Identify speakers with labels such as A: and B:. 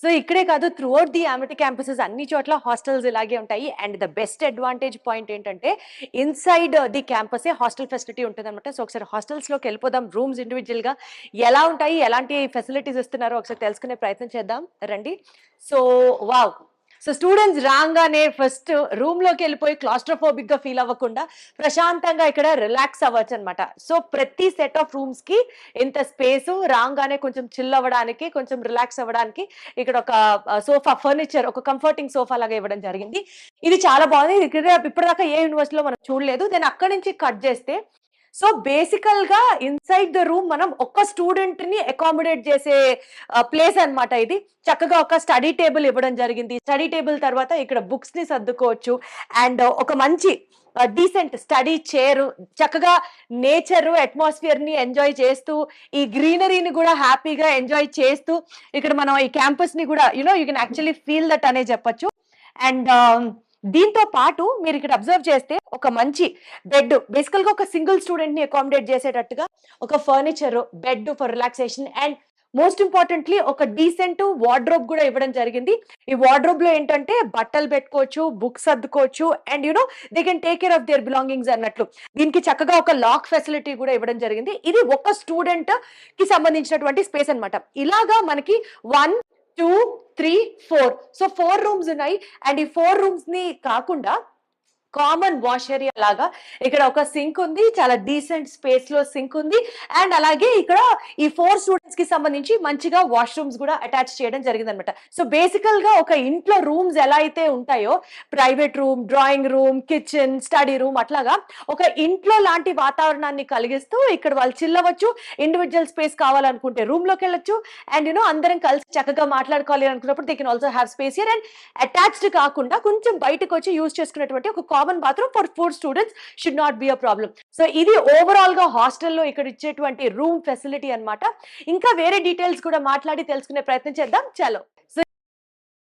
A: So ఇక్కడే కాదు, throughout the Amity campuses అన్ని చోట్ల హాస్టల్స్ ఇలాగే ఉంటాయి. And the best advantage point ఏంటంటే ఇన్సైడ్ ది క్యాంపసే హాస్టల్ ఫెసిలిటీ ఉంటుందన్నమాట. సో ఒకసారి హాస్టల్స్లోకి వెళ్ళిపోదాం. రూమ్స్ ఇండివిజువల్గా ఎలా ఉంటాయి, ఎలాంటి ఫెసిలిటీస్ ఇస్తున్నారో ఒకసారి తెలుసుకునే ప్రయత్నం చేద్దాం రండి. సో వావ్, సో స్టూడెంట్స్ రాగానే ఫస్ట్ రూమ్ లోకి వెళ్ళిపోయి క్లాస్ట్రోఫోబిక్ గా ఫీల్ అవ్వకుండా ప్రశాంతంగా ఇక్కడ రిలాక్స్ అవ్వచ్చు అనమాట. సో ప్రతి సెట్ ఆఫ్ రూమ్స్ కి ఇంత స్పేస్, రాగానే కొంచెం చిల్ అవ్వడానికి, కొంచెం రిలాక్స్ అవ్వడానికి ఇక్కడ ఒక సోఫా ఫర్నిచర్, ఒక కంఫర్టింగ్ సోఫా లాగా ఇవ్వడం జరిగింది. ఇది చాలా బాగుంది. ఇక్కడ ఇప్పటిదాకా ఏ యూనివర్సిటీలో మనం చూడలేదు. దెన్ అక్కడి నుంచి కట్ చేస్తే, సో బేసికల్ గా ఇన్సైడ్ ద రూమ్ మనం ఒక్క స్టూడెంట్ ని అకామిడేట్ చేసే ప్లేస్ అన్నమాట. ఇది చక్కగా ఒక స్టడీ టేబుల్ ఇవ్వడం జరిగింది. స్టడీ టేబుల్ తర్వాత ఇక్కడ బుక్స్ ని సర్దుకోవచ్చు. అండ్ ఒక మంచి డీసెంట్ స్టడీ చైర్, చక్కగా నేచర్ అట్మాస్ఫియర్ ని ఎంజాయ్ చేస్తూ, ఈ గ్రీనరీని కూడా హ్యాపీగా ఎంజాయ్ చేస్తూ ఇక్కడ మనం ఈ క్యాంపస్ ని కూడా you can actually feel that అనే చెప్పొచ్చు. అండ్ దీంతో పాటు మీరు ఇక్కడ అబ్జర్వ్ చేస్తే ఒక మంచి బెడ్, బేసికల్ గా ఒక సింగిల్ స్టూడెంట్ ని అకామిడేట్ చేసేటట్టుగా ఒక furniture, bed for relaxation, and most importantly ఒక డీసెంట్ వార్డ్రోబ్ కూడా ఇవ్వడం జరిగింది. ఈ వార్డ్రోబ్ లో ఏంటంటే బట్టలు పెట్టుకోవచ్చు, బుక్స్ సర్దుకోవచ్చు, and they can take care of their belongings అన్నట్లు. దీనికి చక్కగా ఒక లాక్ ఫెసిలిటీ కూడా ఇవ్వడం జరిగింది. ఇది ఒక స్టూడెంట్ కి సంబంధించినటువంటి స్పేస్ అన్నమాట. ఇలాగా మనకి 1, 2, 3, 4, సో 4 రూమ్స్ ఉన్నాయి. అండ్ ఈ 4 రూమ్స్ ని కాకుండా కామన్ వాష్ ఏరియా లాగా ఇక్కడ ఒక సింక్ ఉంది. చాలా డీసెంట్ స్పేస్ లో సింక్ ఉంది. అండ్ అలాగే ఇక్కడ ఈ 4 స్టూడెంట్స్ కి సంబంధించి మంచిగా వాష్రూమ్స్ కూడా అటాచ్ చేయడం జరిగింది అనమాట. సో బేసికల్ గా ఒక ఇంట్లో రూమ్స్ ఎలా అయితే ఉంటాయో, private room, drawing room, kitchen, study room, అట్లాగా ఒక ఇంట్లో లాంటి వాతావరణాన్ని కలిగిస్తూ ఇక్కడ వాళ్ళు చిల్లవచ్చు. ఇండివిజువల్ స్పేస్ కావాలనుకుంటే రూమ్ లోకి వెళ్ళొచ్చు. అండ్ అందరం కలిసి చక్కగా మాట్లాడుకోవాలి అనుకున్నప్పుడు they can also have space here. And attached కాకుండా కొంచెం బయటకు వచ్చి యూజ్ చేసుకునేటువంటి ఒక common bathroom for 4 students should not be a problem. So ఇది ఓవరాల్ గా హాస్టల్లో ఇక్కడ ఇచ్చేటువంటి రూమ్ ఫెసిలిటీ అన్నమాట. ఇంకా వేరే డీటెయిల్స్ కూడా మాట్లాడి తెలుసుకునే ప్రయత్నం చేద్దాం. చలో. సో